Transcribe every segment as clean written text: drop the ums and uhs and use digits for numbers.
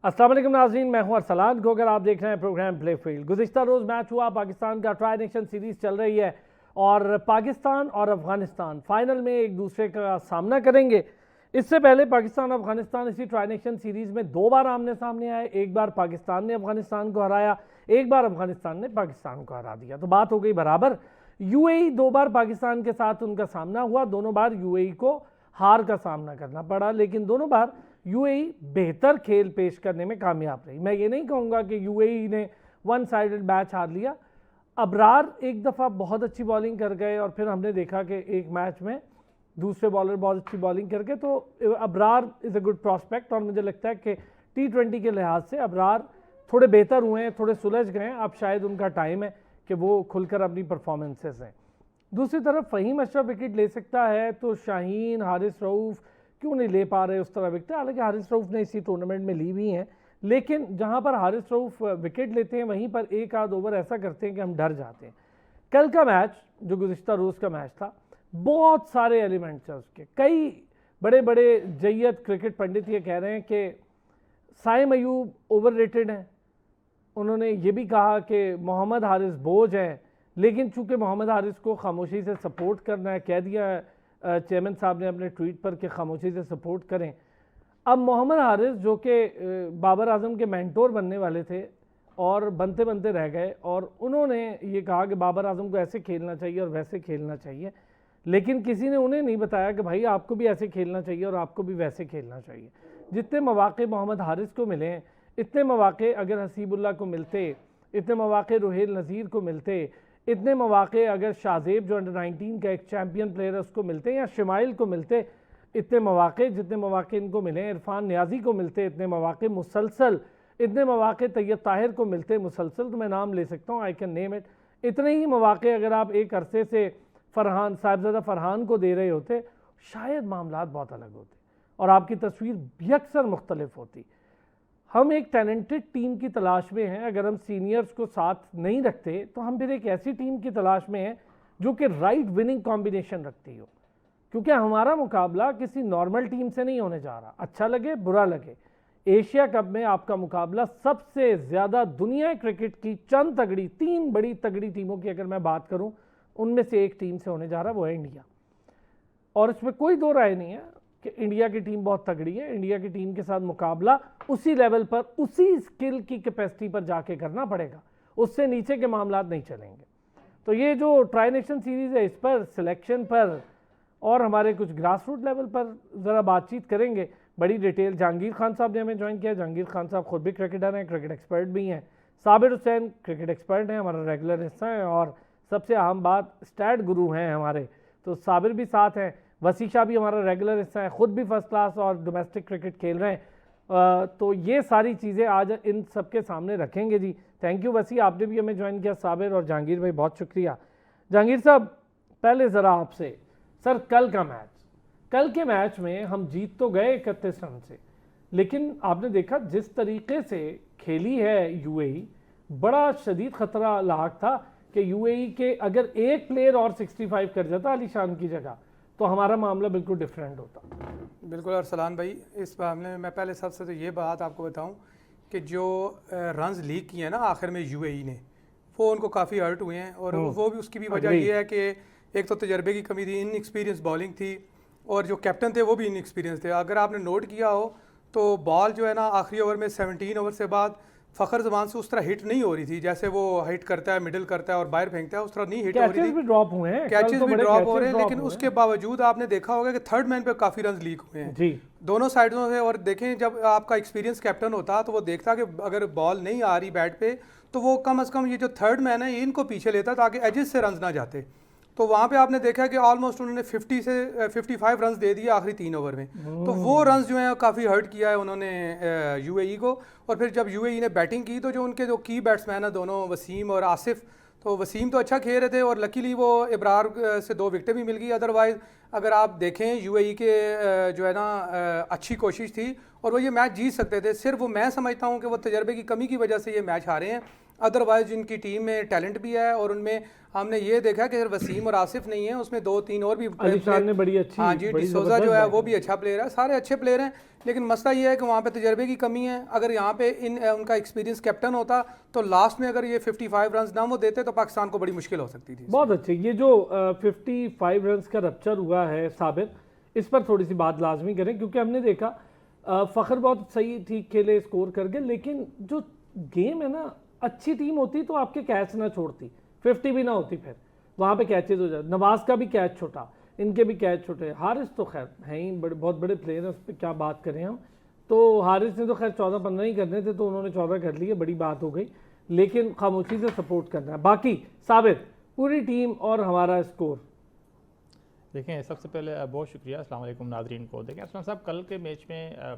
अस्सलाम वालेकुम नाज़रीन, मैं हूं अरसलान गोगर। आप देख रहे हैं प्रोग्राम प्ले फील्ड। गुज़िश्ता रोज़ मैच हुआ, पाकिस्तान का ट्राई नेशन सीरीज़ चल रही है और पाकिस्तान और अफगानिस्तान फाइनल में एक दूसरे का सामना करेंगे। इससे पहले पाकिस्तान और अफगानिस्तान इसी ट्राई नेशन सीरीज़ में 2 बार आमने सामने आए। एक बार पाकिस्तान ने अफगानिस्तान को हराया, एक बार अफगानिस्तान ने पाकिस्तान को हरा दिया। तो बात हो गई बराबर। यूएई 2 बार पाकिस्तान के साथ उनका सामना हुआ, दोनों बार यूएई को हार का सामना करना पड़ा, लेकिन दोनों बार यूएई बेहतर खेल पेश करने में कामयाब रही। मैं ये नहीं कहूँगा कि यूएई ने वन साइडेड मैच हार लिया। अबरार एक दफ़ा बहुत अच्छी बॉलिंग कर गए और फिर हमने देखा कि एक मैच में दूसरे बॉलर बहुत अच्छी बॉलिंग करके, तो Abrar is a good prospect. और मुझे लगता है कि T20 के लिहाज से अबरार थोड़े बेहतर हुए हैं, थोड़े सुलझ गए हैं। अब शायद उनका टाइम है कि वो खुलकर अपनी परफॉर्मेंसेस हैं। दूसरी तरफ फ़हीम अशरफ विकेट ले सकता है, तो शाहीन, हारिस रऊफ़ क्यों नहीं ले पा रहे उस तरह विकेट। हालांकि हारिस रऊफ़ ने इसी टूर्नामेंट में ली भी हैं, लेकिन जहां पर हारिस रऊफ़ विकेट लेते हैं वहीं पर एक आध ओवर ऐसा करते हैं कि हम डर जाते हैं। कल का मैच जो गुज़िश्ता रोज़ का मैच था, बहुत सारे एलिमेंट्स हैं उसके। कई बड़े बड़े जय्यद क्रिकेट पंडित ये कह रहे हैं कि साइम अयूब ओवर रेटेड हैं। उन्होंने ये भी कहा कि मोहम्मद हारिस बोझ है, लेकिन चूंकि मोहम्मद हारिस को खामोशी से सपोर्ट करना है, कह दिया चेयरमैन साहब ने अपने ट्वीट पर कि खामोशी से सपोर्ट करें। अब मोहम्मद हारिस जो कि बाबर आजम के मेंटोर बनने वाले थे और बनते बनते रह गए, और उन्होंने ये कहा कि बाबर आजम को ऐसे खेलना चाहिए और वैसे खेलना चाहिए, लेकिन किसी ने उन्हें नहीं बताया कि भाई आपको भी ऐसे खेलना चाहिए और आपको भी वैसे खेलना चाहिए। जितने मौके मोहम्मद हारिस को मिले हैं, इतने मौके अगर हसीबुल्लाह को मिलते, इतने मौके रुहेल नज़ीर को मिलते, इतने मौके अगर शाहजेब जो अंडर 19 का एक चैम्पियन प्लेयर है उसको मिलते, या शमाइल को मिलते, इतने मौके जितने मौके इनको मिले, इरफान न्याजी को मिलते इतने मौके मुसलसल, इतने मौके तैयब ताहिर को मिलते मुसलसल, तो मैं नाम ले सकता हूँ, आई कैन नेम इट। इतने ही मौके अगर आप एक अरसे से फरहान, साहिबजादा फरहान को दे रहे होते, शायद मामलात बहुत अलग होते और आपकी तस्वीर बेअक्सर मुख्तलिफ होती। हम एक टैलेंटेड टीम की तलाश में हैं। अगर हम सीनियर्स को साथ नहीं रखते तो हम फिर एक ऐसी टीम की तलाश में हैं जो कि राइट विनिंग कॉम्बिनेशन रखती हो, क्योंकि हमारा मुकाबला किसी नॉर्मल टीम से नहीं होने जा रहा। अच्छा लगे बुरा लगे, एशिया कप में आपका मुकाबला सबसे ज़्यादा दुनिया क्रिकेट की चंद तगड़ी, 3 बड़ी तगड़ी टीमों की अगर मैं बात करूं, उनमें से एक टीम से होने जा रहा, वो है इंडिया। और इसमें कोई दो राय नहीं है कि इंडिया की टीम बहुत तगड़ी है। इंडिया की टीम के साथ मुकाबला उसी लेवल पर, उसी स्किल की कैपेसिटी पर जाके करना पड़ेगा, उससे नीचे के मामलात नहीं चलेंगे। तो ये जो ट्राई नेशन सीरीज़ है, इस पर सिलेक्शन पर और हमारे कुछ ग्रास रूट लेवल पर ज़रा बातचीत करेंगे बड़ी डिटेल। जहांगीर खान साहब ने हमें ज्वाइन किया। जहांगीर खान साहब खुद भी क्रिकेटर हैं, क्रिकेट एक्सपर्ट भी हैं। साबिर हुसैन क्रिकेट एक्सपर्ट हैं, हमारा रेगुलर हिस्सा है, और सबसे अहम बात स्टैट गुरु हैं हमारे, तो साबिर भी साथ हैं। वसी शाह भी हमारा रेगुलर हिस्सा है, ख़ुद भी फर्स्ट क्लास और डोमेस्टिक क्रिकेट खेल रहे हैं। तो ये सारी चीज़ें आज इन सब के सामने रखेंगे जी। थैंक यू वसी, आपने भी हमें ज्वाइन किया। साबिर और जहांगीर भाई बहुत शुक्रिया। जहांगीर साहब, पहले ज़रा आपसे, सर कल का मैच, कल के मैच में हम जीत तो गए 31 रन से, लेकिन आपने देखा जिस तरीके से खेली है यूएई, बड़ा शदीद ख़तरा लाक था कि यूएई के अगर एक प्लेयर और 65 कर जाता अली शान की जगह, तो हमारा मामला बिल्कुल डिफरेंट होता। बिल्कुल अरसलान भाई, इस मामले में मैं पहले सबसे तो ये बात आपको बताऊं कि जो रन्स लीक किए हैं ना आखिर में यूएई ने, वो उनको काफ़ी हर्ट हुए हैं। और वो भी उसकी भी वजह ये है कि एक तो तजर्बे की कमी थी, इनएक्सपीरियंस बॉलिंग थी, और जो कैप्टन थे वो भी इनएक्सपीरियंस थे। अगर आपने नोट किया हो तो बॉल जो है ना आखिरी ओवर में 17 ओवर से बाद फ़खर जमान से उस तरह हिट नहीं हो रही थी, जैसे वो हिट करता है, मिडिल करता है और बाहर फेंकता है, उस तरह नहीं हिट हो रही थी। कैचेस भी ड्रॉप हुए हैं, कैचेस भी ड्रॉप हो रहे हैं, लेकिन उसके बावजूद आपने देखा होगा कि थर्ड मैन पे काफ़ी रन लीक हुए हैं जी, दोनों साइडों से। और देखें, जब आपका एक्सपीरियंस कैप्टन होता तो वो देखता कि अगर बॉल नहीं आ रही बैट पे, तो वो कम से कम ये जो थर्ड मैन है इनको पीछे लेता ताकि एजेस से रन ना जाते। तो वहाँ पे आपने देखा कि ऑलमोस्ट उन्होंने 50 से 55 रन्स दे दिए आखिरी 3 ओवर में। तो वो रन्स जो हैं काफ़ी हर्ट किया है उन्होंने यूएई को। और फिर जब यूएई ने बैटिंग की तो जो उनके जो की बैट्समैन है दोनों, वसीम और आसिफ, तो वसीम तो अच्छा खेल रहे थे और लकीली वो इब्रार से 2 विकेटें भी मिल गई। अदरवाइज़ अगर आप देखें यूएई के जो है ना अच्छी कोशिश थी और वो ये मैच जीत सकते थे। सिर्फ वो मैं समझता हूँ कि वो तजर्बे की कमी की वजह से ये मैच हारे हैं। अदरवाइज जिनकी टीम में टैलेंट भी है और उनमें हमने ये देखा कि वसीम और आसिफ नहीं है, उसमें 2-3 और भी ने बड़ी अच्छी, हाँ जी, डिसोजा जो है वो भी अच्छा प्लेयर है, सारे अच्छे प्लेयर हैं। लेकिन मसला ये है कि वहाँ पे तजर्बे की कमी है। अगर यहाँ पे उनका एक्सपीरियंस कैप्टन होता तो लास्ट में अगर ये 55 रन ना वो देते तो पाकिस्तान को बड़ी मुश्किल हो सकती थी। बहुत अच्छे। ये जो 55 रन का रप्चर हुआ है साबिर, इस पर थोड़ी सी बात लाजमी करें, क्योंकि हमने देखा फ़खर बहुत सही ठीक खेले, स्कोर कर गए, लेकिन जो गेम है ना, अच्छी टीम होती तो आपके कैच ना छोड़ती, 50 भी ना होती, फिर वहाँ पे कैचेज हो जाते। नवाज का भी कैच छोटा, इनके भी कैच छोटे। हारिस तो खैर हैं ही बहुत बड़े प्लेयर हैं, उस पर क्या बात करें हम। तो हारिस ने तो खैर 14-15 ही करने थे, तो उन्होंने 14 कर लिए, बड़ी बात हो गई। लेकिन खामोशी से सपोर्ट करना है। बाकी साबिर, पूरी टीम और हमारा स्कोर देखें। सबसे पहले बहुत शुक्रिया, अस्सलाम वालेकुम नाज़रीन को। देखें असलमान साहब, कल के मैच में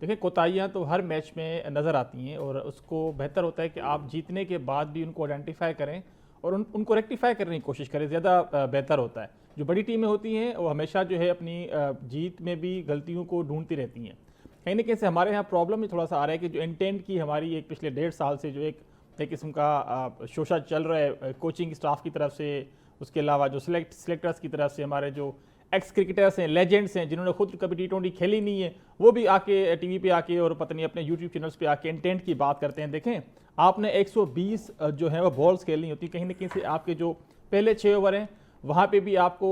देखें कोताहियाँ तो हर मैच में नज़र आती हैं, और उसको बेहतर होता है कि आप जीतने के बाद भी उनको आइडेंटिफाई करें और उनको रेक्टिफाई करने की कोशिश करें, ज़्यादा बेहतर होता है। जो बड़ी टीमें होती हैं वो हमेशा जो है अपनी जीत में भी गलतियों को ढूंढती रहती हैं। कहीं ना कहीं से हमारे यहाँ प्रॉब्लम ही थोड़ा सा आ रहा है कि जो इंटेंट की हमारी एक पिछले 1.5 साल से जो एक किस्म का शोषा चल रहा है कोचिंग स्टाफ की तरफ से, उसके अलावा जो सिलेक्टर्स की तरफ से, हमारे जो एक्स क्रिकेटर्स हैं, लेजेंड्स हैं, जिन्होंने खुद कभी T20 खेली नहीं है, वो भी आके टीवी पे आके और पता नहीं अपने यूट्यूब चैनल्स पे आके इंटेंट की बात करते हैं। देखें, आपने 120 जो है वो बॉल्स खेलनी होती, कहीं ना कहीं से आपके जो पहले 6 ओवर हैं वहाँ पे भी आपको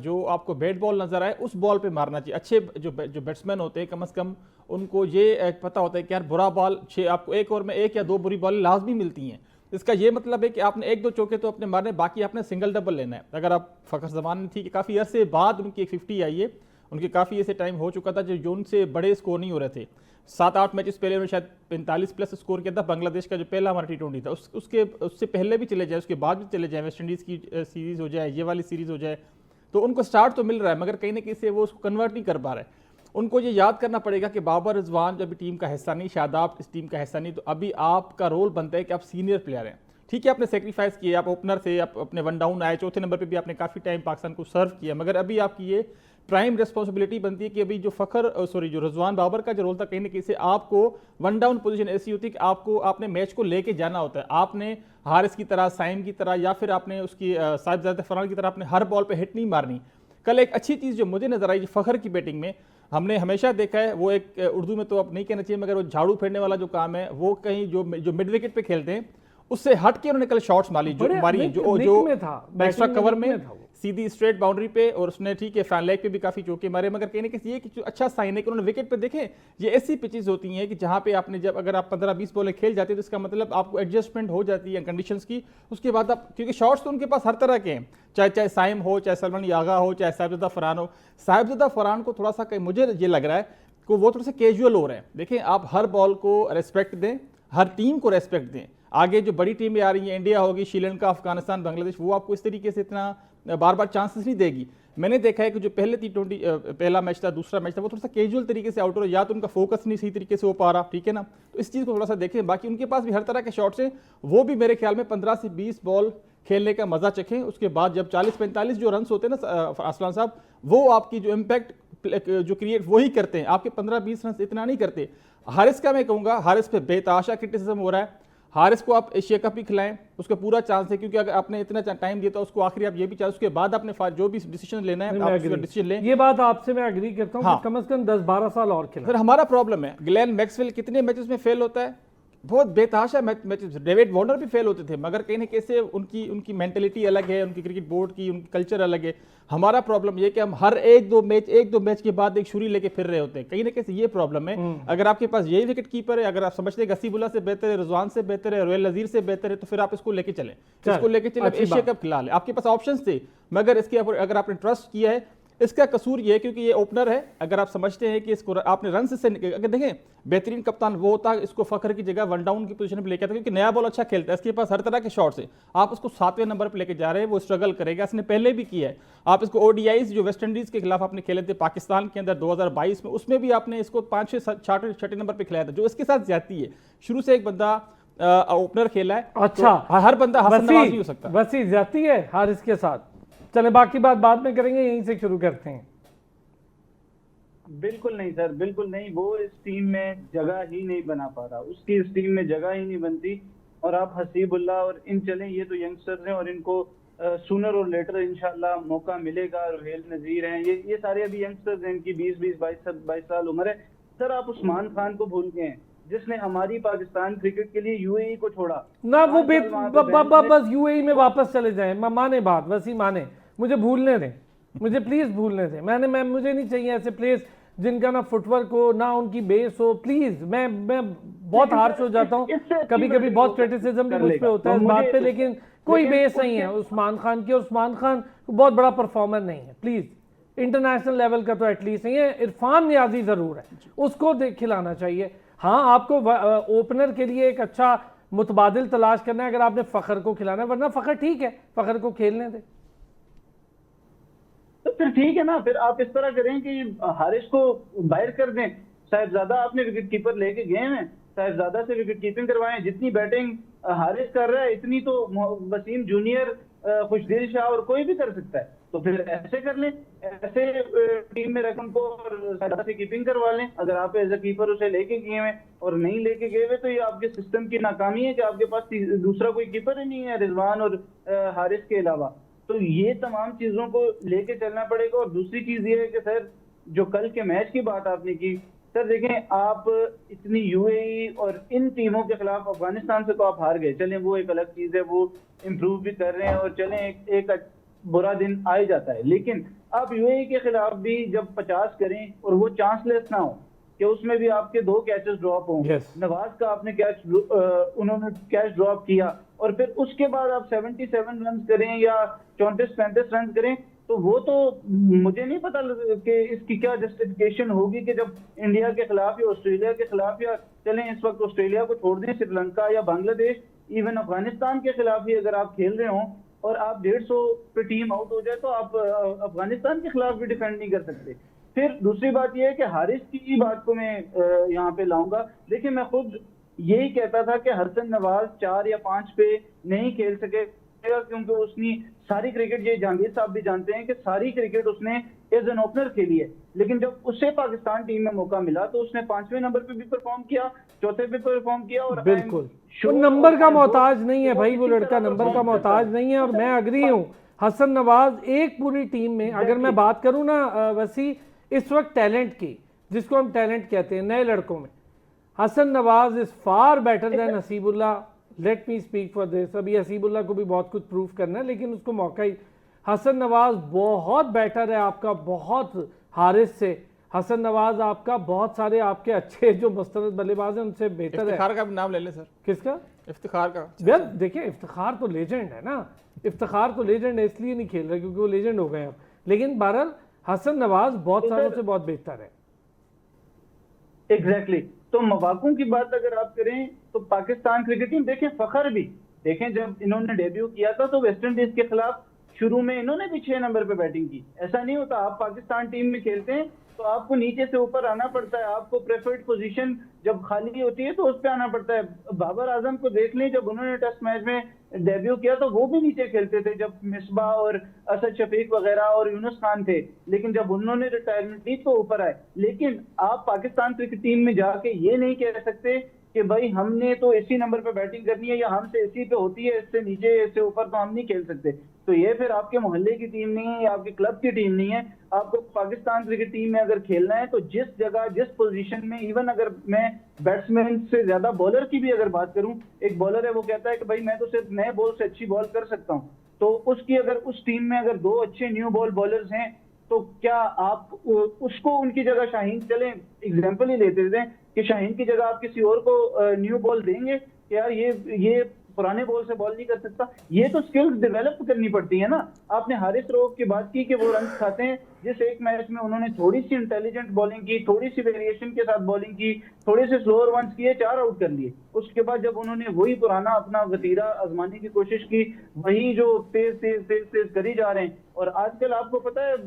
जो आपको बैट बॉल नजर आए उस बॉल पे मारना चाहिए। अच्छे जो बैट्समैन होते हैं कम से कम उनको ये पता होता है कि यार बुरा बॉल 6, आपको 1 ओवर में 1 या 2 बुरी बॉल लाजमी मिलती हैं। इसका ये मतलब है कि आपने 1-2 चौके तो अपने मारने, बाकी आपने सिंगल डबल लेना है। अगर आप फ़खर ज़मान थी कि काफ़ी अरसे बाद उनकी एक 50 आई है, उनके काफ़ी ऐसे टाइम हो चुका था जो उनसे बड़े स्कोर नहीं हो रहे थे। 7-8 मैचेस पहले उन्होंने शायद 45 प्लस स्कोर किया था। बांग्लादेश का जो पहला हमारा T20 था उससे पहले भी चले जाए, उसके बाद भी चले जाए, वेस्ट इंडीज़ की सीरीज़ हो जाए, ये वाली सीरीज़ हो जाए, तो उनको स्टार्ट तो मिल रहा है, मगर कहीं ना कहीं से वो उसको कन्वर्ट नहीं कर पा रहे। उनको ये याद करना पड़ेगा कि बाबर रिजवान जब टीम का हिस्सा नहीं, शादाब इस टीम का हिस्सा नहीं, तो अभी आपका रोल बनता है कि आप सीनियर प्लेयर हैं। ठीक है, आपने सेक्रीफाइस किए, आप ओपनर थे, आप अपने 1 डाउन आए, चौथे नंबर पे भी आपने काफ़ी टाइम पाकिस्तान को सर्व किया, मगर अभी आपकी ये प्राइम रिस्पॉन्सिबिलिटी बनती है कि अभी जो जो रिजवान बाबर का जो रोल था, कहीं ना कहीं से आपको 1 डाउन पोजीशन ऐसी होती है कि आपने मैच को लेके जाना होता है। आपने हारिस की तरह, साइम की तरह, या फिर आपने उसकी साहिबजादा फरहान की तरह आपने हर बॉल पर हिट नहीं मारनी। कल एक अच्छी चीज़ जो मुझे नजर आई फ़खर की बैटिंग में, हमने हमेशा देखा है, वो एक उर्दू में तो अब नहीं कहना चाहिए, मगर वो झाड़ू फेरने वाला जो काम है, वो कहीं जो मिड विकेट पे खेलते हैं उससे हट के उन्होंने कल शॉट्स मारी, जो एक्स्ट्रा कवर में सीधी स्ट्रेट बाउंड्री पे, और उसने ठीक है फैन लेग पे भी काफी चौके मारे। मगर कहने के ये कि अच्छा साइन है कि उन्होंने विकेट पे देखे। ये ऐसी पिचेस होती हैं कि जहां पे आपने जब अगर आप 15-20 बॉलें खेल जाते हैं तो इसका मतलब आपको एडजस्टमेंट हो जाती है कंडीशंस की। उसके बाद आप, क्योंकि शॉट्स तो उनके पास हर तरह के हैं, चाहे साइम हो, चाहे सलमान यागा हो, चाहे साहिबजादा फरहान हो। साहिबजादा फरहान को थोड़ा सा मुझे ये लग रहा है कि वो थोड़ा सा कैजुअल हो रहे हैं। देखें, आप हर बॉल को रेस्पेक्ट दें, हर टीम को रेस्पेक्ट दें। आगे जो बड़ी टीमें आ रही हैं, इंडिया होगी, श्रीलंका, अफगानिस्तान, बांग्लादेश, वो आपको इस तरीके से इतना बार बार चांसेस नहीं देगी। मैंने देखा है कि जो पहले T20 पहला मैच था, दूसरा मैच था, वो थोड़ा सा कैजुअल तरीके से आउट हो, या तो उनका फोकस नहीं सही तरीके से हो पा रहा, ठीक है ना, तो इस चीज़ को थोड़ा सा देखें। बाकी उनके पास भी हर तरह के शॉट्स हैं, वो भी मेरे ख्याल में 15 से 20 बॉल खेलने का मजा चखें। उसके बाद जब 40-45 जो रन होते हैं ना असलान साहब, वो आपकी जो इम्पैक्ट जो क्रिएट वही करते हैं, आपके 15-20 रन इतना नहीं करते। हारिस का मैं कहूँगा, हारिस पे बेतहाशा क्रिटिसिज्म हो रहा है। हारिस को आप एशिया कप ही खिलाएं, उसका पूरा चांस है, क्योंकि अगर आपने इतना टाइम दिया था उसको, आखिरी आप ये भी चाहे, उसके बाद आपने जो भी डिसीजन लेना है आप डिसीजन लें। ये बात आपसे मैं एग्री करता हूं, हाँ। कम से कम 10-12 साल और खेला। फिर हमारा प्रॉब्लम है, ग्लेन मैक्सवेल कितने मैचेस में फेल होता है, बहुत बेतहाशा मैचेस। डेविड वार्नर भी फेल होते थे, मगर कहीं ना कैसे उनकी मेंटेलिटी अलग है, उनकी क्रिकेट बोर्ड की उनकी कल्चर अलग है। हमारा प्रॉब्लम ये कि हम हर एक दो मैच के बाद एक छुरी लेके फिर रहे होते हैं, कहीं ना कैसे ये प्रॉब्लम है। अगर आपके पास यही विकेट कीपर है, अगर आप समझते हैं गसीबुल्ला से बेहतर है, रिजवान से बेहतर है, रोयल नजीर से बेहतर है, तो फिर आप इसको लेके चले, एशिया कप खिला ले। आपके पास ऑप्शन थे, मगर इसके अगर आपने ट्रस्ट किया है, इसका कसूर ये है क्योंकि ये ओपनर है। अगर आप समझते हैं कि इसको आपने रन से अगर देखें, बेहतरीन कप्तान वो होता, इसको फखर की जगह 1 डाउन की पोजीशन पे लेके आता, क्योंकि नया बॉल अच्छा खेलता है, इसके पास हर तरह के शॉट्स है। आप उसको 7वें नंबर पे लेके जा रहे हैं, वो स्ट्रगल करेगा, इसने पहले भी किया है। आप इसको ODIs जो वेस्ट इंडीज के खिलाफ आपने खेले थे पाकिस्तान के अंदर 2022 में, उसमें भी आपने इसको 5-6 नंबर पे खिलाया था। जो इसके साथ ज्यादती है, शुरू से एक बंदा ओपनर खेला है, अच्छा तो हर बंदा हसन नवाज नहीं हो सकता। वैसी ज्यादती है हारिस के साथ। चले बाकी बात बाद में करेंगे, यहीं से शुरू करते हैं। बिल्कुल नहीं सर, बिल्कुल नहीं। वो इस टीम में जगह ही नहीं बना पा रहा, उसकी इस टीम में जगह ही नहीं बनती। और आप हसीबुल्ला और इन चलें, ये तो यंगस्टर्स हैं और इनको सूनर और लेटर इंशाल्लाह मौका मिलेगा। रोहेल नजीर हैं, ये सारे अभी यंगस्टर्स हैं, इनकी 20-22 साल उम्र है। सर आप उस्मान खान को भूल गए हैं, जिसने हमारी पाकिस्तान क्रिकेट के लिए यूएई को छोड़ा ना। वो बस यूएई में वापस चले जाएं, माने बात, वैसी माने, मुझे भूलने दें, मुझे प्लीज भूलने दें। मुझे नहीं चाहिए ऐसे प्लेयर्स जिनका ना फुटवर्क हो ना उनकी बेस हो, प्लीज। मैं बहुत हार्श हो जाता हूँ कभी कभी, बहुत क्रिटिसिज्म भी मुझ पे होता है इस बात पे, लेकिन कोई बेस नहीं है उस्मान खान की। उस्मान खान बहुत बड़ा परफॉर्मर नहीं है, प्लीज इंटरनेशनल लेवल का तो एटलीस्ट नहीं है। इरफान नियाजी जरूर है, उसको खिलाना चाहिए। हाँ, आपको ओपनर के लिए एक अच्छा मुतबादिल तलाश करना है अगर आपने फखर को खिलाना है, वरना फखर ठीक है, फखर को खेलने दे। तो फिर ठीक है ना, फिर आप इस तरह करें कि हारिस को बाहर कर दें। साहिबजादा आपने विकेट कीपर लेके गए हैं, साहिबजादा से विकेट कीपिंग करवाएं। जितनी बैटिंग हारिस कर रहा है इतनी तो वसीम जूनियर, खुशदिल शाह और कोई भी कर सकता है। तो फिर ऐसे कर लें, ऐसे टीम में रकम को और साहिबजादा से कीपिंग करवा लें। अगर आप एज ए कीपर उसे लेके गए हैं और नहीं लेके गए हुए, तो ये आपके सिस्टम की नाकामी है कि आपके पास दूसरा कोई कीपर ही नहीं है रिजवान और हारिस के अलावा। तो ये तमाम चीजों को लेके चलना पड़ेगा। और दूसरी चीज ये है कि सर, जो कल के मैच की बात आपने की, सर देखें, आप इतनी यूएई और इन टीमों के खिलाफ, अफगानिस्तान से तो आप हार गए, चलें वो एक अलग चीज है, वो इम्प्रूव भी कर रहे हैं और चलें एक बुरा दिन आ ही जाता है। लेकिन आप यूएई के खिलाफ भी जब 50 करें और वो चांसलेस ना हो कि उसमें भी आपके 2 कैचेस ड्रॉप हों। नवाज का आपने उन्होंने कैच ड्रॉप किया और फिर उसके बाद आप 77 रन करें या 34-35 रन करें, तो वो तो मुझे नहीं पता कि इसकी क्या जस्टिफिकेशन होगी कि जब इंडिया के खिलाफ या ऑस्ट्रेलिया के खिलाफ, या चलें इस वक्त ऑस्ट्रेलिया को छोड़ दें, श्रीलंका या बांग्लादेश, इवन अफगानिस्तान के खिलाफ ही अगर आप खेल रहे हो और आप 150 पे टीम आउट हो जाए, तो आप अफगानिस्तान के खिलाफ भी डिफेंड नहीं कर सकते। फिर दूसरी बात यह है कि हारिस की बात को मैं यहाँ पे लाऊंगा। देखिए, मैं खुद यही कहता था कि हसन नवाज 4 या 5 पे नहीं खेल सके, क्योंकि उसने सारी क्रिकेट, ये जहांगीर साहब भी जानते हैं कि सारी क्रिकेट उसने एज एन ओपनर खेली है। लेकिन जब उसे पाकिस्तान टीम में मौका मिला तो उसने 5वें नंबर पे भी परफॉर्म किया, 4थे पे परफॉर्म किया। और बिल्कुल वो नंबर का मोहताज नहीं है भाई, वो लड़का नंबर का मोहताज नहीं है। और मैं अग्री हूँ, हसन नवाज एक पूरी टीम में, अगर मैं बात करूँ ना वसी, इस वक्त टैलेंट की, जिसको हम टैलेंट कहते हैं नए लड़कों में, Hasan Nawaz is far better than Haseebullah. Let me speak for this. अभी हसीबुल्ला को भी बहुत कुछ प्रूव करना है, लेकिन उसको मौका ही, हसन नवाज बहुत बेटर है आपका, बहुत हारिस से। हसन नवाज आपका बहुत सारे आपके अच्छे जो मुस्तरद बल्लेबाज हैं उनसे बेहतर है। इफ्तिखार का भी नाम ले लें सर। किसका? इफ्तिखार का। यार देखिए, इफ्तिखार तो लेजेंड है ना, इफ्तिखार तो लेजेंड है, इसलिए नहीं खेल रहे क्योंकि वो लेजेंड हो गए अब। लेकिन बहरहाल हसन नवाज बहुत सालों से बहुत बेहतर है। एग्जैक्टली। तो मवाकों की बात अगर आप करें तो पाकिस्तान क्रिकेट टीम, देखें फखर भी, देखें जब इन्होंने डेब्यू किया था तो वेस्ट इंडीज के खिलाफ शुरू में इन्होंने भी 6 नंबर पे बैटिंग की। ऐसा नहीं होता, आप पाकिस्तान टीम में खेलते हैं तो आपको नीचे से ऊपर आना पड़ता है, आपको प्रेफर्ड पोजीशन जब खाली होती है तो उस पर आना पड़ता है। बाबर आजम को देख लें, जब उन्होंने टेस्ट मैच में डेब्यू किया तो वो भी नीचे खेलते थे, जब मिसबा और असद शफीक वगैरह और यूनुस खान थे। लेकिन जब उन्होंने रिटायरमेंट ली तो ऊपर आए। लेकिन आप पाकिस्तान क्रिकेट टीम में जाके ये नहीं कह सकते कि भाई हमने तो इसी नंबर पे बैटिंग करनी है या हमसे इसी पे होती है, इससे नीचे इससे ऊपर तो हम नहीं खेल सकते। तो ये फिर आपके मोहल्ले की टीम नहीं है या आपके क्लब की टीम नहीं है। आपको पाकिस्तान क्रिकेट टीम में अगर खेलना है तो जिस जगह जिस पोजीशन में, इवन अगर मैं बैट्समैन से ज्यादा बॉलर की भी अगर बात करूं, एक बॉलर है वो कहता है कि भाई मैं तो सिर्फ नए बॉल से अच्छी बॉल कर सकता हूं, तो उसकी अगर उस टीम में अगर 2 अच्छे न्यू बॉल बॉलर्स हैं तो क्या आप उसको उनकी जगह शाहीन, चलें एग्जाम्पल ही लेते थे कि शाहीन की जगह आप किसी और को न्यू बॉल देंगे कि यार ये पुराने बॉल से बॉल नहीं कर सकता। ये तो स्किल्स डेवलप करनी पड़ती है ना। आपने हारिस रऊफ की बात की कि वो रन खाते हैं, जिस एक मैच में उन्होंने थोड़ी सी इंटेलिजेंट बॉलिंग की, थोड़ी सी वेरिएशन के साथ बॉलिंग की, थोड़े से स्लोअर वंस किए, 4 आउट कर लिए। उसके बाद जब उन्होंने वही पुराना अपना वतीरा आजमाने की कोशिश की, वही जो तेज तेज तेज तेज करी जा रहे हैं। और आजकल आपको पता है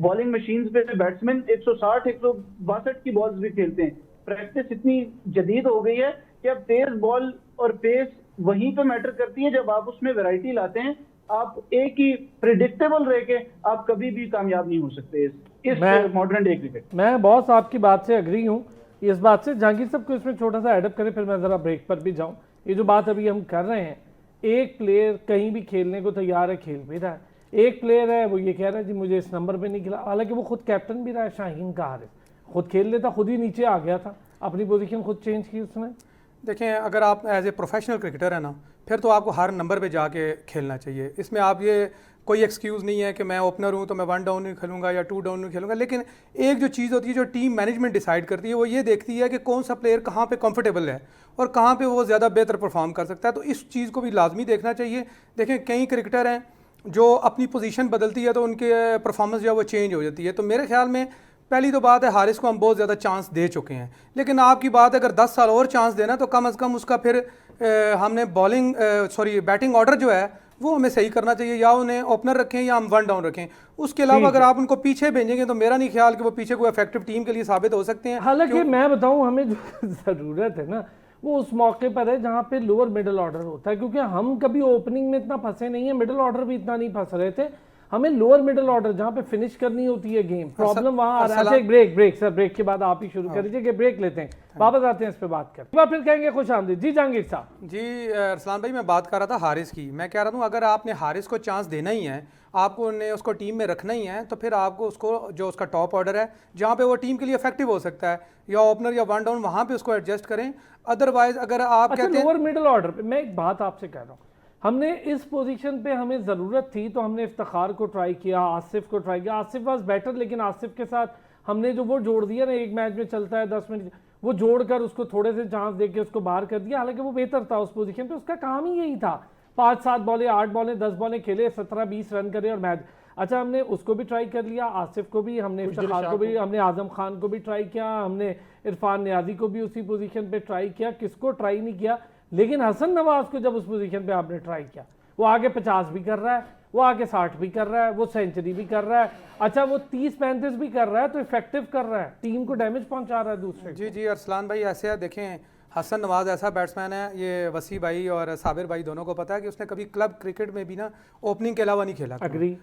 बॉलिंग मशीन पे बैट्समैन 160-162 की बॉल्स भी खेलते हैं। प्रैक्टिस इतनी जदीद हो गई है कि अब तेज बॉल और पेस वहीं पे मैटर करती है। जब आप उसमें वैरायटी लाते हैं, आप एक ही प्रिडिक्टेबल रह के आप कभी भी कामयाब नहीं हो सकते इस मॉडर्न डे क्रिकेट। मैं बॉस आपकी बात से अग्री हूँ इस बात से। जहांगीर साहब को इसमें छोटा सा एडअप करें, फिर मैं जरा ब्रेक पर भी जाऊँ। ये जो बात अभी हम कर रहे हैं, एक प्लेयर कहीं भी खेलने को तैयार है, खेल भी रहा है। एक प्लेयर है वो ये कह रहा है जी मुझे इस नंबर पे नहीं खिला, हालांकि वो खुद कैप्टन भी रहा है शाहीन का हारिस, खुद खेल लेता, खुद ही नीचे आ गया था, अपनी पोजीशन खुद चेंज की उसने। देखें, अगर आप एज ए प्रोफेशनल क्रिकेटर है ना, फिर तो आपको हर नंबर पे जाके खेलना चाहिए। इसमें आप ये कोई एक्सक्यूज़ नहीं है कि मैं ओपनर हूँ तो मैं 1 डाउन नहीं खेलूंगा या 2 डाउन नहीं खेलूंगा। लेकिन एक जो चीज़ होती है जो टीम मैनेजमेंट डिसाइड करती है, वो ये देखती है कि कौन सा प्लेयर कहाँ पे कंफर्टेबल है और कहाँ पे वो ज़्यादा बेहतर परफॉर्म कर सकता है। तो इस चीज़ को भी लाजमी देखना चाहिए। देखें, कई क्रिकेटर हैं जो अपनी पोजीशन बदलती है तो उनके परफॉर्मेंस जो है वो चेंज हो जाती है। तो मेरे ख्याल में पहली तो बात है, हारिस को हम बहुत ज़्यादा चांस दे चुके हैं, लेकिन आपकी बात अगर 10 साल और चांस देना तो कम अज़ कम उसका फिर हमने बैटिंग ऑर्डर जो है वो हमें सही करना चाहिए, या उन्हें ओपनर रखें या हम 1 डाउन रखें। उसके अलावा अगर आप उनको पीछे भेजेंगे तो मेरा नहीं ख्याल कि वो पीछे कोई इफेक्टिव टीम के लिए साबित हो सकते हैं। हालांकि मैं बताऊं, हमें जो ज़रूरत है ना वो उस मौके पर है जहां पे लोअर मिडिल ऑर्डर होता है, क्योंकि हम कभी ओपनिंग में इतना फंसे नहीं है, मिडिल ऑर्डर भी इतना नहीं फंस रहे थे। हमें लोअर मिडिल ऑर्डर जहां पे फिनिश करनी होती है गेम, प्रॉब्लम वहां आ रहा है। ब्रेक सर, ब्रेक के बाद आप ही शुरू कर दीजिए कि ब्रेक लेते हैं, वापस आते हैं इस पे बात करते हैं, फिर कहेंगे खुश आमदीद। जी जहांगीर साहब। जी अरसलान भाई, मैं बात कर रहा था हारिस की। मैं कह रहा हूँ अगर आपने हारिस को चांस देना ही है, आपको ने उसको टीम में रखना ही है, तो फिर आपको उसको जो उसका टॉप ऑर्डर है जहाँ पे वो टीम के लिए इफेक्टिव हो सकता है, या ओपनर या 1 डाउन, वहाँ पे उसको एडजस्ट करें। अदरवाइज अगर आप कहते हैं लोअर मिडिल ऑर्डर पे, मैं एक बात आपसे कह रहा हूँ, हमने इस पोजीशन पे हमें ज़रूरत थी तो हमने इफ्तिखार को ट्राई किया, आसिफ को ट्राई किया। आसिफ वाज बेटर, लेकिन आसिफ के साथ हमने जो वो जोड़ दिया ना, एक मैच में चलता है 10 मिनट, वो जोड़कर उसको थोड़े से चांस देके उसको बाहर कर दिया। हालांकि वो बेहतर था उस पोजीशन पे, उसका काम ही यही था, 5-7 बॉलें 8 बॉलें 10 बॉलें खेले, 17-20 रन करे और मैच। अच्छा, हमने उसको भी ट्राई कर लिया, आसिफ को भी, हमने इफ्तिखार को भी, हमने आजम खान को भी ट्राई किया, हमने इरफान नियाजी को भी उसी पोजीशन पे ट्राई किया, किसको ट्राई नहीं किया। लेकिन हसन नवाज को जब उस पोजीशन पे आपने ट्राई किया, वो आगे 50 भी कर रहा है, वो आगे 60 भी कर रहा है, वो सेंचुरी भी कर रहा है, अच्छा वो 30-35 भी कर रहा है, तो इफेक्टिव कर रहा है, टीम को डैमेज पहुंचा रहा है दूसरे। जी अरसलान भाई, ऐसे है, देखें हसन नवाज ऐसा बैट्समैन है, ये वसी भाई और साबिर भाई दोनों को पता है कि उसने कभी क्लब क्रिकेट में भी ना ओपनिंग के अलावा नहीं खेला,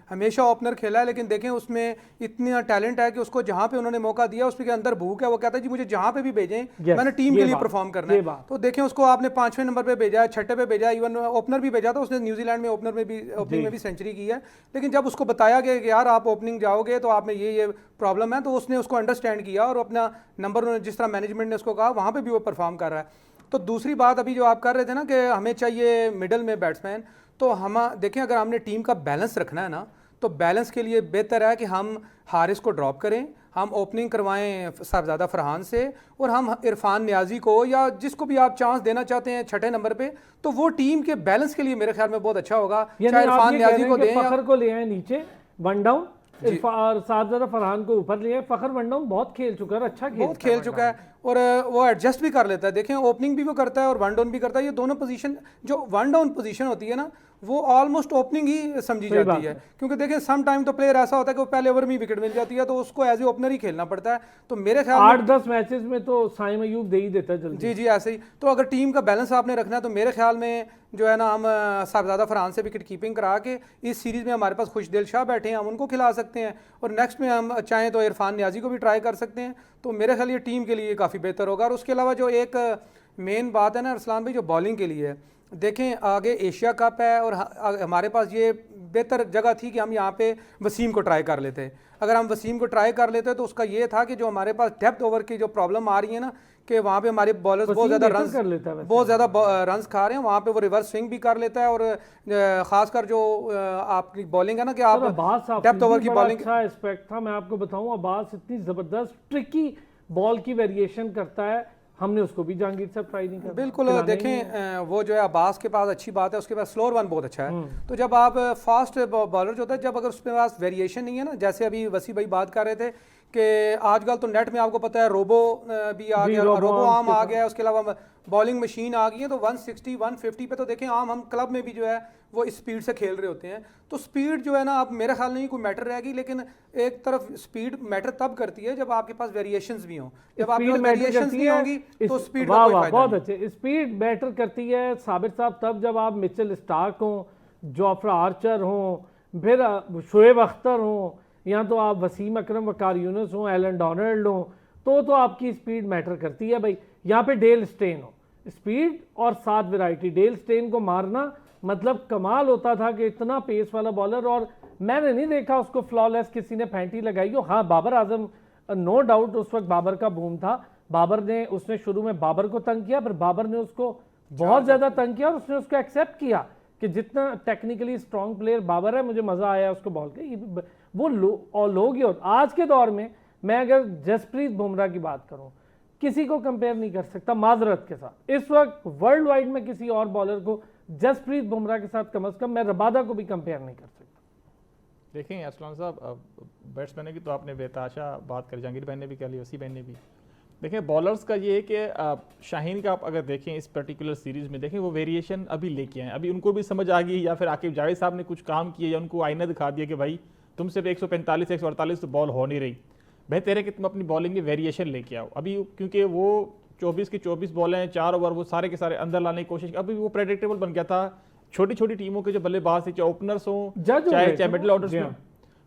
हमेशा ओपनर खेला है। लेकिन देखें, उसमें इतना टैलेंट है कि उसको जहां पे उन्होंने मौका दिया उसके अंदर भूख है। वो कहता है जी मुझे जहां पे भी भेजें, मैंने टीम के लिए परफॉर्म करना है। तो देखें, उसको आपने 5वें नंबर पे भेजा है, 6ठे पे भेजा, इवन ओपनर भी भेजा था उसने, न्यूजीलैंड में ओपनिंग में भी सेंचुरी की है। लेकिन जब उसको बताया गया कि यार आप ओपनिंग जाओगे तो आप में ये प्रॉब्लम है, तो उसने उसको अंडरस्टैंड किया और अपना नंबर जिस तरह मैनेजमेंट ने उसको कहा वहाँ पे भी वो परफॉर्म कर रहा है। तो दूसरी बात अभी जो आप कर रहे थे ना कि हमें चाहिए मिडल में बैट्समैन, तो हम देखें अगर हमने टीम का बैलेंस रखना है ना, तो बैलेंस के लिए बेहतर है कि हम हारिस को ड्रॉप करें, हम ओपनिंग करवाएं साहबजादा फरहान से, और हम इरफान नियाजी को या जिसको भी आप चांस देना चाहते हैं 6ठे नंबर पे, तो वो टीम के बैलेंस के लिए मेरे ख्याल में बहुत अच्छा होगा। चाहे इरफान नियाजी को दें, फखर को ले आए नीचे 1 डाउन, और साहबजादा फरहान को ऊपर लिया। फखर 1 डाउन बहुत खेल चुका है, अच्छा बहुत खेल चुका है और वो एडजस्ट भी कर लेता है। देखें, ओपनिंग भी वो करता है और 1 डाउन भी करता है। ये दोनों पोजीशन, जो 1 डाउन पोजीशन होती है ना, वो ऑलमोस्ट ओपनिंग ही समझी जाती है, क्योंकि देखें सम टाइम तो प्लेयर ऐसा होता है कि वो पहले ओवर में विकेट मिल जाती है, तो उसको एज ए ओपनर ही खेलना पड़ता है। तो मेरे ख्याल 8-10 मैचेस में तो साइम अयूब दे ही देता है जल्दी। जी ऐसे ही। तो अगर टीम का बैलेंस आपने रखना है तो मेरे ख्याल में जो है ना, हम साहबजादा फरहान से विकेट कीपिंग करा के, इस सीरीज़ में हमारे पास खुशदिल शाह बैठे हैं, हम उनको खिला सकते हैं, और नेक्स्ट में हम चाहें तो इरफान नियाजी को भी ट्राई कर सकते हैं। तो मेरे ख्याल ये टीम के लिए काफ़ी बेहतर होगा। और उसके अलावा जो एक मेन बात है ना अरसलान भाई, जो बॉलिंग के लिए है, देखें आगे एशिया कप है और हमारे पास ये बेहतर जगह थी कि हम यहाँ पे वसीम को ट्राई कर लेते। अगर हम वसीम को ट्राई कर लेते तो उसका ये था कि जो हमारे पास डेप्थ ओवर की जो प्रॉब्लम आ रही है ना, कि वहाँ पे हमारे बॉलर्स बहुत ज़्यादा रन्स खा रहे हैं, वहाँ पे वो रिवर्स स्विंग भी कर लेता है। और ख़ासकर जो आपकी बॉलिंग है ना, कि आप डेप्थ ओवर की बॉलिंग, अच्छा एस्पेक्ट था। मैं आपको बताऊँ, अब्बास इतनी ज़बरदस्त ट्रिकी बॉल की वेरिएशन करता है, हमने उसको भी जहांगीर साहब ट्राई नहीं किया। बिल्कुल, देखें वो जो है अब्बास के पास अच्छी बात है, उसके पास स्लोअर वन बहुत अच्छा है। तो जब आप फास्ट बॉलर जो होता है, जब अगर उसके पास वेरिएशन नहीं है ना, जैसे अभी वसी भाई बात कर रहे थे कि आजकल तो नेट में आपको पता है रोबो भी आ गया, रोबो आर्म आ गया है, उसके अलावा बॉलिंग मशीन आ गई है। तो 160-150 पे तो देखें आम हम क्लब में भी जो है वो स्पीड से खेल रहे होते हैं। तो स्पीड जो है ना, अब मेरे ख्याल नहीं कोई मैटर रहेगी, लेकिन एक तरफ स्पीड मैटर तब करती है जब आपके पास वेरिएशंस भी हों। जब आपके पास वेरिएशंस नहीं होंगी तो स्पीड का कोई फायदा नहीं। बहुत अच्छे, स्पीड मैटर करती है साबिर साहब तब जब आप मिचेल स्टार्क हों, जोफ्रा आर्चर हों, फिर शोएब अख्तर हों, या तो आप वसीम अकरम, वकार यूनुस हों, एलन डोनाल्ड हों, तो आपकी स्पीड मैटर करती है भाई। यहाँ पे डेल स्टेन हो, स्पीड और साथ वैरायटी। डेल स्टेन को मारना मतलब कमाल होता था कि इतना पेस वाला बॉलर, और मैंने नहीं देखा उसको फ्लॉलेस किसी ने फैंटी लगाई हो। हाँ, बाबर आजम नो डाउट उस वक्त बाबर का बूम था, बाबर ने उसने शुरू में बाबर को तंग किया, फिर बाबर ने उसको बहुत ज्यादा तंग किया और उसने उसको एक्सेप्ट किया कि जितना टेक्निकली स्ट्रांग प्लेयर बाबर है, मुझे मजा आया उसको बॉल के। वो लोग ही होते। आज के दौर में मैं अगर जसप्रीत बुमराह की बात करूं, किसी को कंपेयर नहीं कर सकता माजरत के साथ। इस वक्त वर्ल्ड वाइड में किसी और बॉलर को जसप्रीत बुमराह के साथ कम से कम मैं रबादा को भी कंपेयर नहीं कर सकता। देखें असलान साहब, बैट्समैन की तो आपने बेताशा बात करी, जहांगीर भाई ने भी कर ली, वसी भाई ने भी। देखें बॉलर्स का ये है कि शाहीन का आप अगर देखें इस पर्टिकुलर सीरीज़ में, देखें वो वेरिएशन अभी लेके आए, अभी उनको भी समझ आ गई, या फिर आकिब जावेद साहब ने कुछ काम किया या उनको आईना दिखा दिया कि भाई तुम सिर्फ 145 148 तो बॉल हो नहीं रही, बेहतर है कि तुम अपनी बॉलिंग में वेरिएशन लेके आओ। अभी क्योंकि वो 24 की 24 बॉलें हैं, 4 ओवर वो सारे के सारे अंदर लाने की कोशिश, अभी वो प्रेडिक्टेबल बन गया था। छोटी छोटी टीमों के जो बल्लेबाज थे, चाहे ओपनर्स हों चाहे मिडिल ऑर्डर्स में,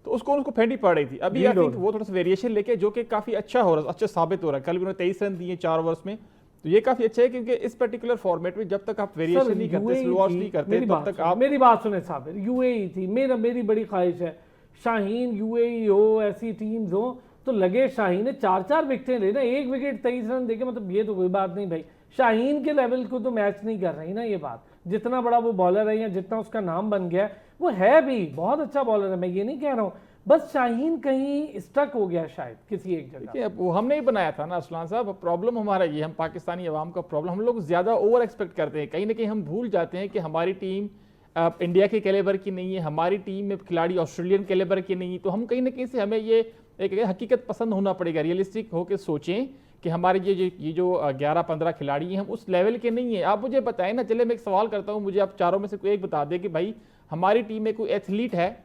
तो उसको फेंटी पड़ रही थी। अभी आई थिंक वो थोड़ा सा वेरिएशन लेके जो कि काफी अच्छा हो रहा है, अच्छा साबित हो रहा है। कल भी उन्होंने 23 रन दिए 4 ओवर्स में, तो ये काफी अच्छा है क्योंकि इस पर्टिकुलर फॉर्मेट में जब तक आप वेरिएशन नहीं करते, स्लो ऑफ नहीं करते, तब तक आप। मेरी बात सुने साबिर, यूएई थी, मेरी बड़ी ख्वाहिश है शाहीन यूएई हो, ऐसी टीम्स हो तो लगे शाहीन ने 4-4 विकेटें लेना, 1 विकेट 23 रन देके, मतलब ये तो कोई बात नहीं भाई। शाहीन के लेवल को तो मैच नहीं कर रही ना ये बात। जितना बड़ा वो बॉलर है या जितना उसका नाम बन गया, वो है भी बहुत अच्छा बॉलर है, मैं ये नहीं कह रहा हूँ, बस शाहीन कहीं स्टक हो गया शायद किसी एक जगह। वो हमने ही बनाया था ना असलान साहब, प्रॉब्लम हमारा ये, हम पाकिस्तानी अवाम का प्रॉब्लम, हम लोग ज्यादा ओवर एक्सपेक्ट करते हैं। कहीं ना कहीं हम भूल जाते हैं कि हमारी टीम इंडिया के कैलेबर की नहीं है, हमारी टीम में खिलाड़ी ऑस्ट्रेलियन कैलेबर के नहीं है। तो हम कहीं ना कहीं से हमें ये एक हकीकत पसंद होना पड़ेगा, रियलिस्टिक होकर सोचें कि हमारे ये जो 11-15 खिलाड़ी हैं हम उस लेवल के नहीं है। आप मुझे बताएं ना, चले मैं एक सवाल करता हूं, मुझे आप चारों में से कोई एक बता दें कि भाई हमारी टीम में कोई एथलीट है?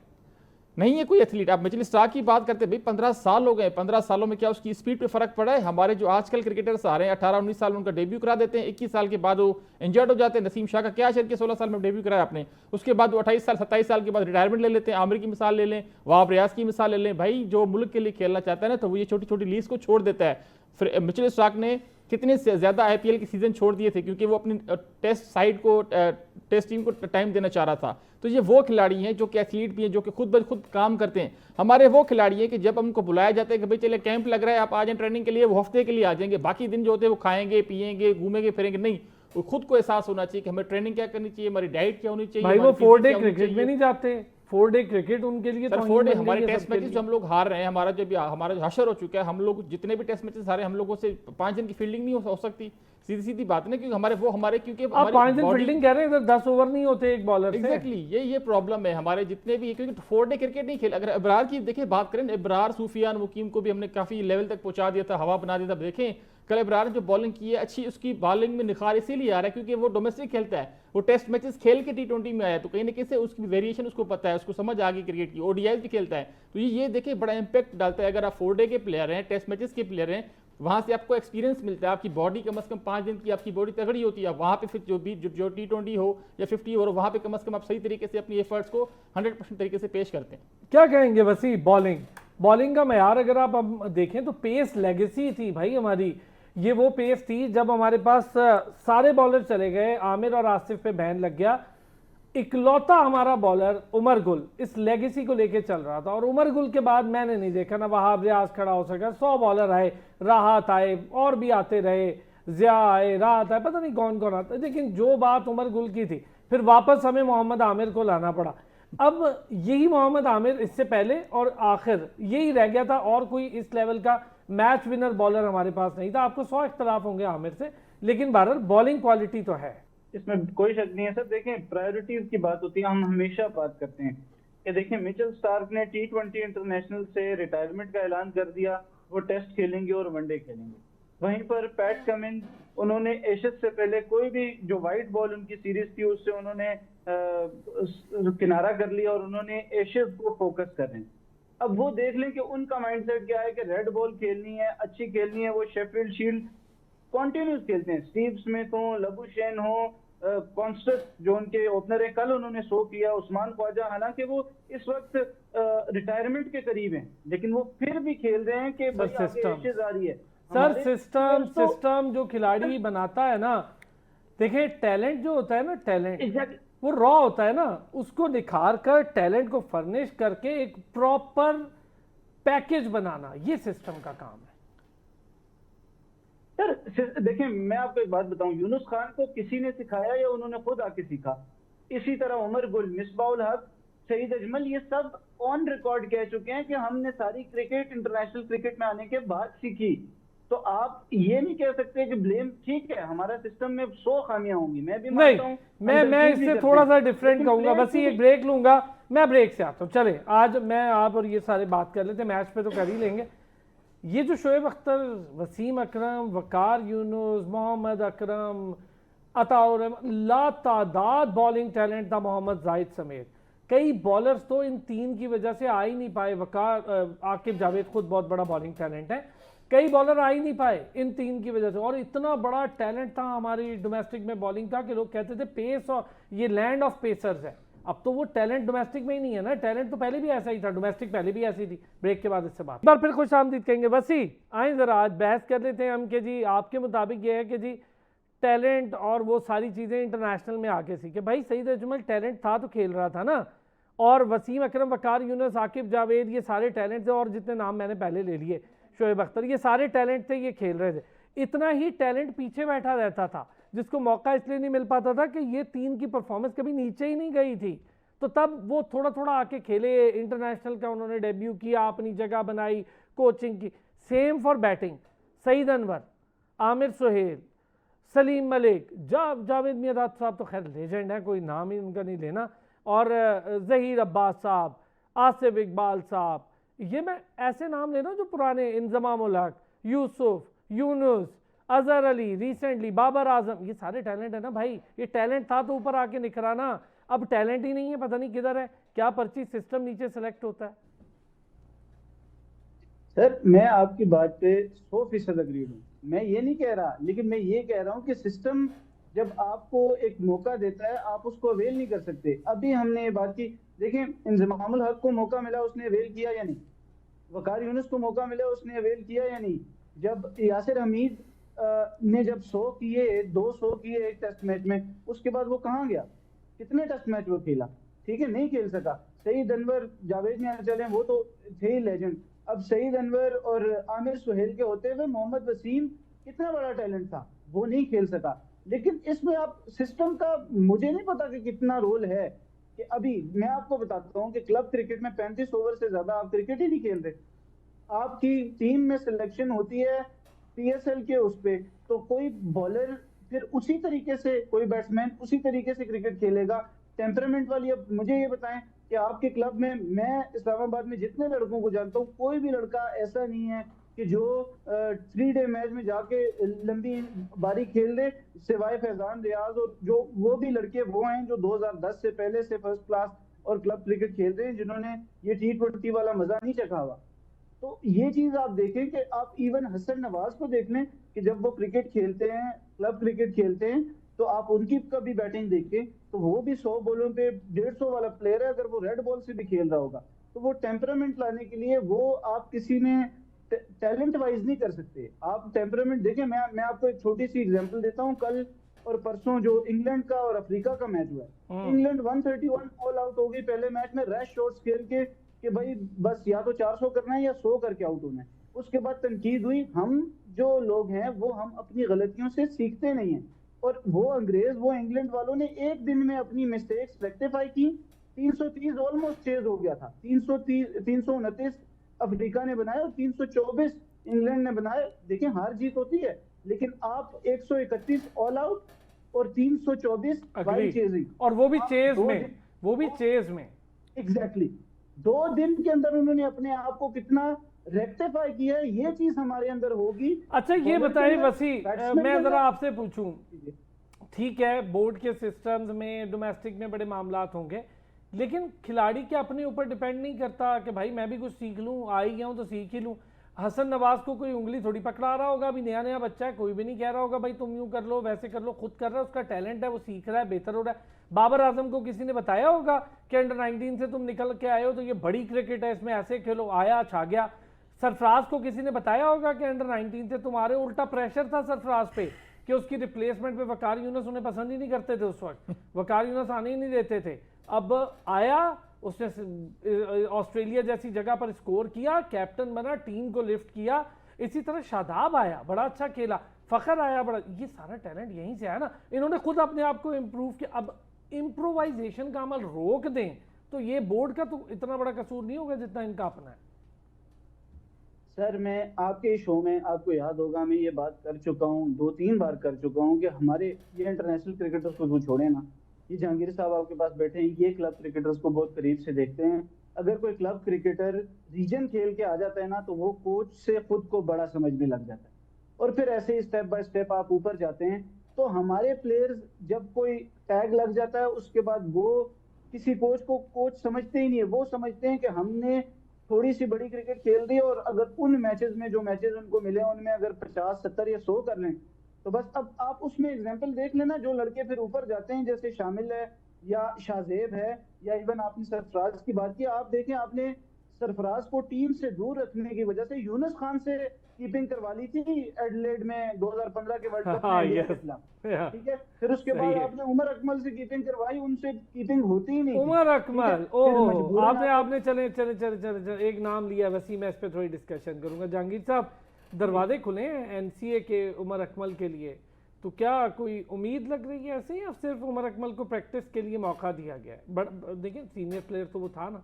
नहीं है कोई एथलीट। आप मिचेल स्टार्क की बात करते हैं, भाई 15 साल हो गए, 15 सालों में क्या उसकी स्पीड पे फर्क पड़ा है? हमारे जो आजकल क्रिकेटर्स आ रहे हैं 18-19 साल में उनका डेब्यू करा देते हैं, 21 साल के बाद वो इंजर्ड हो जाते हैं। नसीम शाह का क्या शर के 16 साल में डेब्यू कराया आपने, उसके बाद वो 28 साल 27 साल के बाद रिटायरमेंट ले लेते हैं। आमिर की मिसाल ले लें, वहाब रियाज की मिसाल ले लें। भाई जो मुल्क के लिए खेलना चाहता है ना, तो वो ये छोटी छोटी लीग्स को छोड़ देता है। फिर मिचेल स्टार्क ने कितने ज्यादा आईपीएल के सीजन छोड़ दिए थे क्योंकि वो अपनी टेस्ट साइड को, टेस्ट टीम को टाइम देना चाह रहा था। तो ये वो खिलाड़ी हैं जो कि एथलीट भी हैं, जो कि खुद ब खुद काम करते हैं। हमारे वो खिलाड़ी हैं कि जब हमको बुलाया जाता है कि भाई चले कैंप लग रहा है, आप आ जाएं ट्रेनिंग के लिए, वो हफ्ते के लिए आ जाएंगे, बाकी दिन जो होते हैं वो खाएंगे पिएंगे घूमेंगे फिरेंगे। नहीं, वो खुद को एहसास होना चाहिए कि हमें ट्रेनिंग क्या करनी चाहिए, हमारी डाइट क्या होनी चाहिए। भाई वो 4 डे क्रिकेट में नहीं जाते, 4 डे क्रिकेट उनके लिए सर 4 डे हमारे टेस्ट मैचेस जो हम लोग हार रहे हैं, हमारा हशर हो चुका है। हम लोग जितने भी टेस्ट मैचेस हारे, हम लोगों से 5 दिन की फील्डिंग नहीं हो सकती, सीधी सीधी बात है, क्योंकि हमारे क्योंकि आप 5 दिन फील्डिंग कह रहे हैं, इधर 10 ओवर नहीं होते एक बॉलर से। एग्जैक्टली ये प्रॉब्लम है हमारे जितने भी, क्योंकि 4 डे क्रिकेट नहीं खेल। अगर इब्रार की देखिए बात करें, इब्रार सूफियान मुकीम को भी हमने काफी लेवल तक पहुंचा दिया था, हवा बना दिया था। देखें कल इब्रार ने जो बॉलिंग की है अच्छी, उसकी बॉलिंग में निखार इसीलिए आ रहा है क्योंकि वो डोमेस्टिक खेलता है, वो टेस्ट मैचेस खेल के T20 में आया, तो कहीं ना कहीं से उसकी वेरिएशन उसको पता है, उसको समझ आ गई क्रिकेट की। ओडीआई भी खेलता है, तो ये देखिए बड़ा इंपैक्ट डालता है। अगर आप 4 डे के प्लेयर हैं, टेस्ट मैचेस के प्लेयर हैं, वहां से आपको एक्सपीरियंस मिलता है, आपकी बॉडी कम से कम 5 दिन की आपकी बॉडी तगड़ी होती है। वहां पे फिर जो T20 हो या 50 ओवर, वहां पे कम से कम आप सही तरीके से अपनी एफर्ट्स को 100% तरीके से पेश करते हैं। क्या कहेंगे वसी, बॉलिंग का मैयार अगर आप अब देखें तो पेस लेगेसी थी भाई हमारी। ये वो पेस थी जब हमारे पास सारे बॉलर चले गए, आमिर और आसिफ पे बैन लग गया, इकलौता हमारा बॉलर उमर गुल इस लेगेसी को लेके चल रहा था। और उमर गुल के बाद मैंने नहीं देखा ना वहाब रियाज खड़ा हो सका, 100 बॉलर आए, राहत आए और भी आते रहे, जिया आए, राहत आए, पता नहीं कौन कौन आता, लेकिन जो बात उमर गुल की थी, फिर वापस हमें मोहम्मद आमिर को लाना पड़ा। अब यही मोहम्मद आमिर इससे पहले और आखिर यही रह गया था, और कोई इस लेवल का मैच विनर बॉलर हमारे पास नहीं था। आपको 100 इख्तलाफ होंगे आमिर से, लेकिन बहरहाल बॉलिंग क्वालिटी तो है, इसमें कोई शक नहीं है सर। देखें प्रायोरिटीज की बात होती है, हम हमेशा बात करते हैं कि देखें मिचेल स्टार्क ने T20 इंटरनेशनल से रिटायरमेंट का ऐलान कर दिया, वो टेस्ट खेलेंगे और वनडे खेलेंगे। वहीं पर पैट कमिंस, उन्होंने एशेज से पहले कोई भी जो वाइट बॉल उनकी सीरीज थी उससे उन्होंने किनारा कर लिया और उन्होंने एशेज को फोकस कर रहे हैं। अब वो देख लें कि उनका माइंडसेट क्या है कि रेड बॉल खेलनी है, अच्छी खेलनी है, वो शेफील्ड शील्ड कॉन्टिन्यूस खेलते हैं। स्टीव स्मिथ हो, लबुशेन हो, कॉन्स्टेंस जो उनके ओपनर है, कल उन्होंने शो किया, उस्मान ख्वाजा, हालांकि वो इस वक्त रिटायरमेंट के करीब हैं, लेकिन वो फिर भी खेल रहे हैं कि भाई आगे एशेज आ रही है। सर सिस्टम जो खिलाड़ी बनाता है ना, देखिए टैलेंट जो होता है ना, टैलेंट वो रॉ होता है ना, उसको निखार कर टैलेंट को फर्निश करके एक प्रॉपर पैकेज बनाना, ये सिस्टम का काम है। सर देखिए, मैं आपको एक बात बताऊं, यूनुस खान को किसी ने सिखाया या उन्होंने खुद आके सीखा? इसी तरह उमर गुल, मिसबाउल हक, सईद अजमल, ये सब ऑन रिकॉर्ड कह चुके हैं कि हमने सारी क्रिकेट इंटरनेशनल क्रिकेट में आने के बाद सीखी। तो आप ये नहीं कह सकते कि ब्लेम, ठीक है हमारा सिस्टम में 100 खामियां होंगी, मैं भी मानता हूं, मैं इससे थोड़ा सा डिफरेंट कहूंगा। बस एक ब्रेक लूंगा, मैं ब्रेक से आता हूं। चले, आज मैं आप और ये सारे बात कर लेते, मैच पे तो कर ही लेंगे। ये जो शोएब अख्तर, वसीम अकरम, वकार यूनुस, मोहम्मद अकरम, अताउर, लातादाद बॉलिंग टैलेंट था मोहम्मद जाहिद समेत। कई बॉलर्स तो इन तीन की वजह से आ ही नहीं पाए। वकार, आकिब जावेद खुद बहुत बड़ा बॉलिंग टैलेंट है, कई बॉलर आ ही नहीं पाए इन तीन की वजह से। और इतना बड़ा टैलेंट था हमारी डोमेस्टिक में बॉलिंग का कि लोग कहते थे पेस, और ये लैंड ऑफ पेसर्स है। अब तो वो टैलेंट डोमेस्टिक में ही नहीं है ना, टैलेंट तो पहले भी ऐसा ही था, डोमेस्टिक पहले भी ऐसी थी। ब्रेक के बाद इससे बात एक बार फिर खुश आमदीद कहेंगे। वसी आए जरा आज बहस कर लेते हैं हम कि जी आपके मुताबिक ये है कि जी टैलेंट और वो सारी चीज़ें इंटरनेशनल में आके सीखे। भाई सईद अजमल टैलेंट था तो खेल रहा था ना, और वसीम अकरम, वकार यूनुस, आकिब जावेद, ये सारे टैलेंट थे, और जितने नाम मैंने पहले ले लिए, शोएब अख्तर, ये सारे टैलेंट थे, ये खेल रहे थे। इतना ही टैलेंट पीछे बैठा रहता था जिसको मौका इसलिए नहीं मिल पाता था कि ये तीन की परफॉर्मेंस कभी नीचे ही नहीं गई थी। तो तब वो थोड़ा थोड़ा आके खेले, इंटरनेशनल का उन्होंने डेब्यू किया, अपनी जगह बनाई, कोचिंग की। Same for batting, Saeed Anwar, Aamir Sohail, Saleem Malik, Javed Miandad sahab तो खैर लेजेंड है, कोई नाम ही उनका नहीं लेना, और जहीर अब्बास साहब, आसिफ इकबाल साहब, ये मैं ऐसे नाम ले रहा हूँ जो पुराने, इंजमाम उल हक, यूसुफ, यूनुस, अजहर अली, रिसेंटली बाबर आजम, ये सारे टैलेंट है ना भाई। ये टैलेंट था तो ऊपर आके निखरा ना, अब टैलेंट ही नहीं है, पता नहीं किधर है, क्या पर्ची सिस्टम नीचे सेलेक्ट होता है। सर मैं आपकी बात पे 100% अग्री हूँ, मैं ये नहीं कह रहा, लेकिन मैं ये कह रहा हूँ कि सिस्टम जब आपको एक मौका देता है आप उसको अवेल नहीं कर सकते। अभी हमने ये बात की, देखें इंजमामुल हक को मौका मिला, उसने अवेल किया या नहीं? वकार यूनुस को मौका मिला, उसने अवेल किया या नहीं? जब यासिर हमीद ने जब 100 किए, 200 किए एक टेस्ट मैच में, उसके बाद वो कहाँ गया? कितने टेस्ट मैच वो खेला? ठीक है, नहीं खेल सका। सईद अनवर, जावेद में चले, वो तो थे ही लेजेंड। अब सईद अनवर और आमिर सुहेल के होते हुए मोहम्मद वसीम कितना बड़ा टैलेंट था, वो नहीं खेल सका। लेकिन इसमें आप सिस्टम का मुझे नहीं पता कि कितना रोल है, कि अभी मैं आपको बताता हूँ कि क्लब क्रिकेट में 35 ओवर से ज्यादा आप क्रिकेट ही नहीं खेल रहे। आपकी टीम में सिलेक्शन होती है PSL के उस पे, तो कोई बॉलर फिर उसी तरीके से, कोई बैट्समैन उसी तरीके से क्रिकेट खेलेगा, टेम्परामेंट वाली। अब मुझे ये बताएं कि आपके क्लब में, मैं इस्लामाबाद में जितने लड़कों को जानता हूँ, कोई भी लड़का ऐसा नहीं है कि जो 3 डे मैच में जाके लंबी बारी खेल दे, सिवाय फैजान रियाज, और जो वो भी लड़के वो हैं जो 2010 से पहले से फर्स्ट क्लास और क्लब क्रिकेट खेल रहे हैं, जिन्होंने ये T20 वाला मजा नहीं चखा हुआ। तो ये चीज आप देखें कि आप इवन हसन नवाज को देख लें कि जब वो क्रिकेट खेलते हैं, क्लब क्रिकेट खेलते हैं, तो आप उनकी कभी बैटिंग देखें तो वो भी 100 बॉलों पे 150 वाला प्लेयर है। अगर वो रेड बॉल से भी खेल रहा होगा तो वो टेम्परामेंट लाने के लिए वो आप किसी में टैलेंट वाइज नहीं कर सकते। आप टेम्परामेंट देखें, मैं आपको एक छोटी सी एग्जांपल देता हूं। कल और परसों जो इंग्लैंड का और अफ्रीका का मैच हुआ है, इंग्लैंड 131 ऑल आउट हो गई पहले मैच में, रैश शॉट्स खेल के कि भाई बस या तो 400 करना है या 100 करके आउट होना है। उसके बाद तनकीद हुई। हम जो लोग हैं वो हम अपनी गलतियों से सीखते नहीं हैं, और वो अंग्रेज, वो इंग्लैंड वालों ने एक दिन में अपनी मिस्टेक्स रेक्टिफाई की। 330 ऑलमोस्ट चेज हो गया था, 329 अफ्रीका ने बनाया और 324 इंग्लैंड ने बनाए। देखिए हार जीत होती है, लेकिन आप 131 ऑल आउट और 324 वाइड चेजिंग, और वो भी चेज में, वो भी चेज में। एग्जैक्टली 2 दिन के अंदर उन्होंने अपने आप को कितना रेक्टिफाई किया है, ये चीज हमारे अंदर होगी। अच्छा ये बताइए वसी, मैं जरा आपसे पूछूं, ठीक है बोर्ड के सिस्टम्स में, डोमेस्टिक में बड़े मामलात होंगे, लेकिन खिलाड़ी क्या अपने ऊपर डिपेंड नहीं करता कि भाई मैं भी कुछ सीख लूं, आ ही गया हूं तो सीख ही लूं। हसन नवाज को कोई उंगली थोड़ी पकड़ा रहा होगा, अभी नया नया बच्चा है, कोई भी नहीं कह रहा होगा भाई तुम यूं कर लो वैसे कर लो, खुद कर रहा है, उसका टैलेंट है, वो सीख रहा है, बेहतर हो रहा है। बाबर आजम को किसी ने बताया होगा कि अंडर-19 से तुम निकल के आए हो तो ये बड़ी क्रिकेट है, इसमें ऐसे खेलो, आया छा गया। सरफराज को किसी ने बताया होगा कि अंडर-19 से तुम्हारे, उल्टा प्रेशर था सरफराज पे कि उसकी रिप्लेसमेंट पे वकार यूनुस उन्हें पसंद ही नहीं करते थे उस वक्त, वकार यूनुस आने ही नहीं देते थे। अब आया उसने ऑस्ट्रेलिया जैसी जगह पर स्कोर किया, कैप्टन बना, टीम को लिफ्ट किया। इसी तरह शादाब आया, बड़ा अच्छा खेला, फखर आया, बड़ा, ये सारा टैलेंट यहीं से आया ना। इन्होंने खुद अपने आप को इम्प्रूव किया। अब इम्प्रोवाइजेशन का अमल रोक दें तो ये बोर्ड का तो इतना बड़ा कसूर नहीं होगा जितना इनका अपना है। सर मैं आपके शो में, आपको याद होगा, मैं ये बात कर चुका हूँ, 2-3 बार कर चुका हूँ कि हमारे ये इंटरनेशनल क्रिकेटर्स को जो छोड़े ना, ये जहांगीर साहब आपके पास बैठे हैं, ये क्लब क्रिकेटर्स को बहुत करीब से देखते हैं। अगर कोई क्लब क्रिकेटर रीजन खेल के आ जाता है ना, तो वो कोच से खुद को बड़ा समझने लग जाता है, और फिर ऐसे ही स्टेप बाय स्टेप आप ऊपर जाते हैं। तो हमारे प्लेयर्स जब कोई टैग लग जाता है, उसके बाद वो किसी कोच को कोच समझते ही नहीं है। वो समझते हैं कि हमने थोड़ी सी बड़ी क्रिकेट खेल दी, और अगर उन मैचेस में जो मैचेस उनको मिले उनमें अगर 50, 70 या 100 कर लें तो बस। अब आप उसमें एग्जांपल देख लेना, जो लड़के फिर ऊपर जाते हैं, जैसे शामिल है या शाहजेब है, या इवन आपने सरफराज की बात की। आप देखें, आपने सरफराज को टीम से दूर रखने की वजह से यूनुस खान से कीपिंग करवा ली थी एडिलेड में 2015 के वर्ल्ड कप में इंडिया के खिलाफ, ठीक है। फिर उसके बाद आपने उमर अकमल से कीपिंग करवाई, उनसे कीपिंग होती ही नहीं। उमर अकमल, ओह, आपने चले एक नाम लिया वसीम, मैं इस पे थोड़ी डिस्कशन करूंगा। जहांगीर साहब, दरवाजे खुले हैं एनसीए के उमर अकमल के लिए, तो क्या कोई उम्मीद लग रही है ऐसे, या सिर्फ उमर अकमल को प्रैक्टिस के लिए मौका दिया गया है? बट देखिए सीनियर प्लेयर तो वो था ना।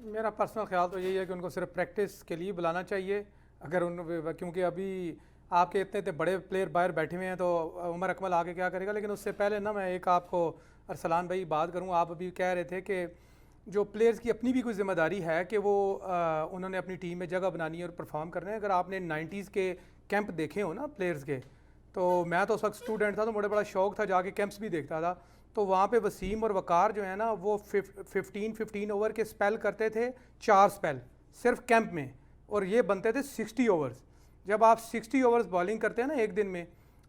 मेरा पर्सनल ख्याल तो यही है कि उनको सिर्फ प्रैक्टिस के लिए बुलाना चाहिए। अगर उन, क्योंकि अभी आपके इतने इतने बड़े प्लेयर बाहर बैठे हुए हैं, तो उमर अकमल आगे क्या करेगा। लेकिन उससे पहले ना मैं एक आपको अरसलान भाई बात करूँ, आप अभी कह रहे थे कि जो प्लेयर्स की अपनी भी कोई जिम्मेदारी है कि वो उन्होंने अपनी टीम में जगह बनानी है और परफॉर्म करना है। अगर आपने 90s के कैंप देखे हो ना प्लेयर्स के, तो मैं तो उस वक्त स्टूडेंट था, तो मुझे बड़ा शौक था, जाके कैंप्स भी देखता था। तो वहाँ पे वसीम और वकार जो है ना, वो 15 ओवर के स्पेल करते थे, 4 स्पेल सिर्फ कैंप में, और ये बनते थे 60 ओवर्स। जब आप 60 ओवर्स बॉलिंग करते हैं ना एक दिन में,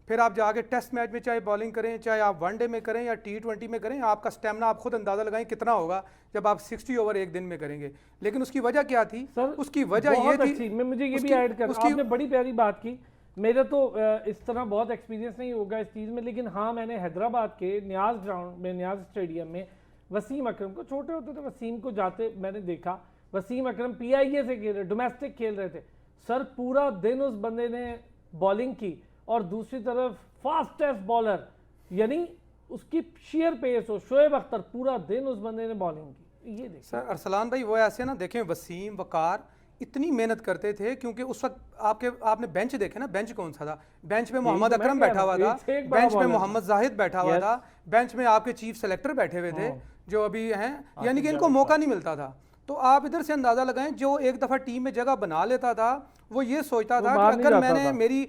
फिर आप जाके टेस्ट मैच में चाहे बॉलिंग करें, चाहे आप वनडे में करें या T20 में करें, आपका स्टेमिना आप खुद अंदाज़ा लगाएं कितना होगा जब आप 60 ओवर एक दिन में करेंगे। लेकिन उसकी वजह क्या थी? उसकी वजह ये थी, मैं मुझे ये भी ऐड कर, आपने बड़ी प्यारी बात की। मेरा तो इस तरह बहुत एक्सपीरियंस नहीं होगा इस चीज़ में, लेकिन हाँ, मैंने हैदराबाद के न्याज ग्राउंड में, न्याज स्टेडियम में वसीम अकरम को, छोटे होते थे वसीम को जाते मैंने देखा। वसीम अकरम PIA से खेल रहे, डोमेस्टिक खेल रहे थे सर, पूरा दिन उस बंदे ने बॉलिंग की, और दूसरी तरफ फास्टेस्ट बॉलर, यानी उसकी शेयर पेस हो, शोएब अख्तर, पूरा दिन उस बंदे ने बॉलिंग की। ये देखिए सर अरसलान भाई, वो ऐसे ना देखें, वसीम वकार इतनी मेहनत करते थे, क्योंकि उस वक्त आपने बेंच देखे ना, बेंच कौन सा था? बेंच में मोहम्मद अकरम बैठा हुआ था, बेंच में मोहम्मद जाहिद बैठा हुआ था, बेंच में आपके चीफ सेलेक्टर बैठे हुए थे जो अभी हैं, यानी कि इनको मौका नहीं मिलता था। तो आप इधर से अंदाज़ा लगाएं, जो एक दफ़ा टीम में जगह बना लेता था, वो ये सोचता था कि अगर मैंने मेरी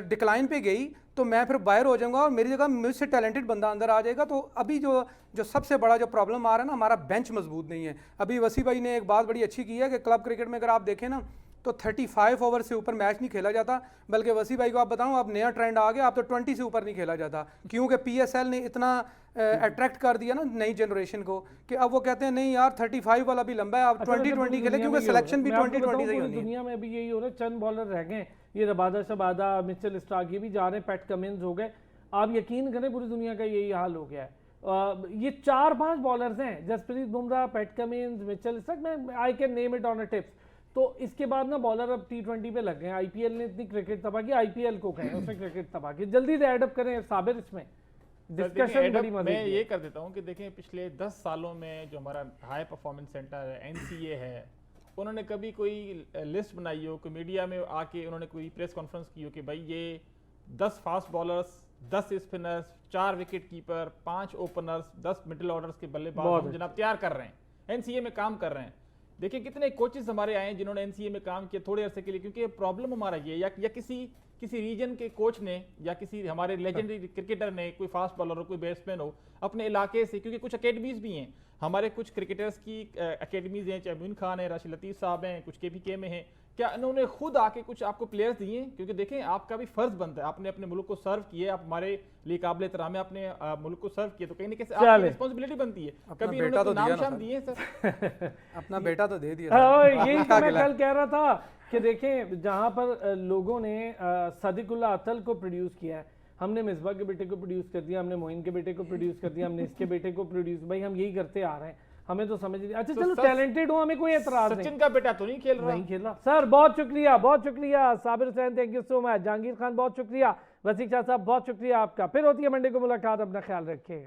डिक्लाइन पे गई तो मैं फिर बाहर हो जाऊंगा और मेरी जगह मुझसे टैलेंटेड बंदा अंदर आ जाएगा। तो अभी जो सबसे बड़ा जो प्रॉब्लम आ रहा है ना, हमारा बेंच मजबूत नहीं है। अभी वसी भाई ने एक बात बड़ी अच्छी की है कि क्लब क्रिकेट में अगर आप देखें ना, तो 35 ओवर से ऊपर मैच नहीं खेला जाता, बल्कि वसी भाई को आप बताऊं, अब नया ट्रेंड आ गया, अब तो 20 से ऊपर नहीं खेला जाता, क्योंकि PSL ने इतना अट्रैक्ट कर दिया ना नई जनरेशन को, कि अब वो कहते हैं नहीं यार 35 वाला भी लंबा है, अब 20-20 खेले, क्योंकि सिलेक्शन भी 20-20 से ही होनी है। दुनिया में भी यही हो रहा है, चंद बॉलर रह गए, ये रबादा शबादा, मिचेल स्टार्क, ये भी जा रहे हैं, पैट कमिंस हो गए। आप यकीन करें पूरी दुनिया का यही हाल हो गया है। ये 4-5 बॉलर्स हैं, Jasprit Bumrah, Pat Cummins, Mitchell Starc, मैं I can name it on a tips. तो इसके बाद ना बॉलर अब T20 पे लग गए। IPL ने इतनी क्रिकेट तबाह की, IPL को कहें, उसने क्रिकेट तबाह की। जल्दी से एडअप करें साबिर, इसमें डिस्कशन बड़ी मजेदार। मैं ये कर देता हूँ कि देखें, पिछले 10 सालों में जो हमारा हाई परफॉर्मेंस सेंटर है, NCA है, उन्होंने कभी कोई लिस्ट बनाई हो, कोई मीडिया में आके उन्होंने कोई प्रेस कॉन्फ्रेंस की हो कि भाई ये 10 fast bowlers, 10 spinners, 4 wicket keeper, 5 openers, 10 middle orders के बल्लेबाज हम जनाब तैयार कर रहे हैं, NCA में काम कर रहे हैं। देखिए कितने कोचेस हमारे आए हैं जिन्होंने NCA में काम किया थोड़े अरसे के लिए, क्योंकि प्रॉब्लम हमारा ये, या किसी रीजन के कोच ने या किसी हमारे लेजेंडरी क्रिकेटर ने, कोई फास्ट बॉलर हो, कोई बैट्समैन हो, अपने इलाके से, क्योंकि कुछ अकेडमीज भी हैं हमारे, कुछ क्रिकेटर्स की अकेडमीज हैं, चाहे मुइन खान है, राशिद लतीफ़ साहब हैं, कुछ KPK में हैं, क्या इन्होंने खुद आके कुछ आपको प्लेयर्स दिए? क्योंकि देखें आपका भी फर्ज बनता है, आपने अपने मुल्क को सर्व किया, आप हमारे लिए काबिल एहतराम है, आपने मुल्क को सर्व किया, तो कहीं ना कहीं आपकी रिस्पांसिबिलिटी बनती है। कभी इन्होंने तो नाम शाम दिए सर? अपना बेटा तो दे दिया। यही तो मैं कल कह रहा था कि देखें, जहां पर लोगों ने सदिकुल्ला अतल को प्रोड्यूस किया है, हमने मिसबा के बेटे को प्रोड्यूस कर दिया, हमने मोइन के बेटे को प्रोड्यूस कर दिया, हमने इसके बेटे को प्रोड्यूस, भाई हम यही करते आ रहे हैं। हमें तो समझ नहीं। अच्छा चलो टैलेंटेड हो, हमें कोई एतराज नहीं। सचिन का बेटा तो नहीं खेल रहा। सर बहुत शुक्रिया Sabir Hussain, thank you so much. Jahangir Khan बहुत शुक्रिया। वसीक शाह साहब बहुत शुक्रिया आपका। फिर होती है मंडे को मुलाकात, अपना ख्याल रखिएगा।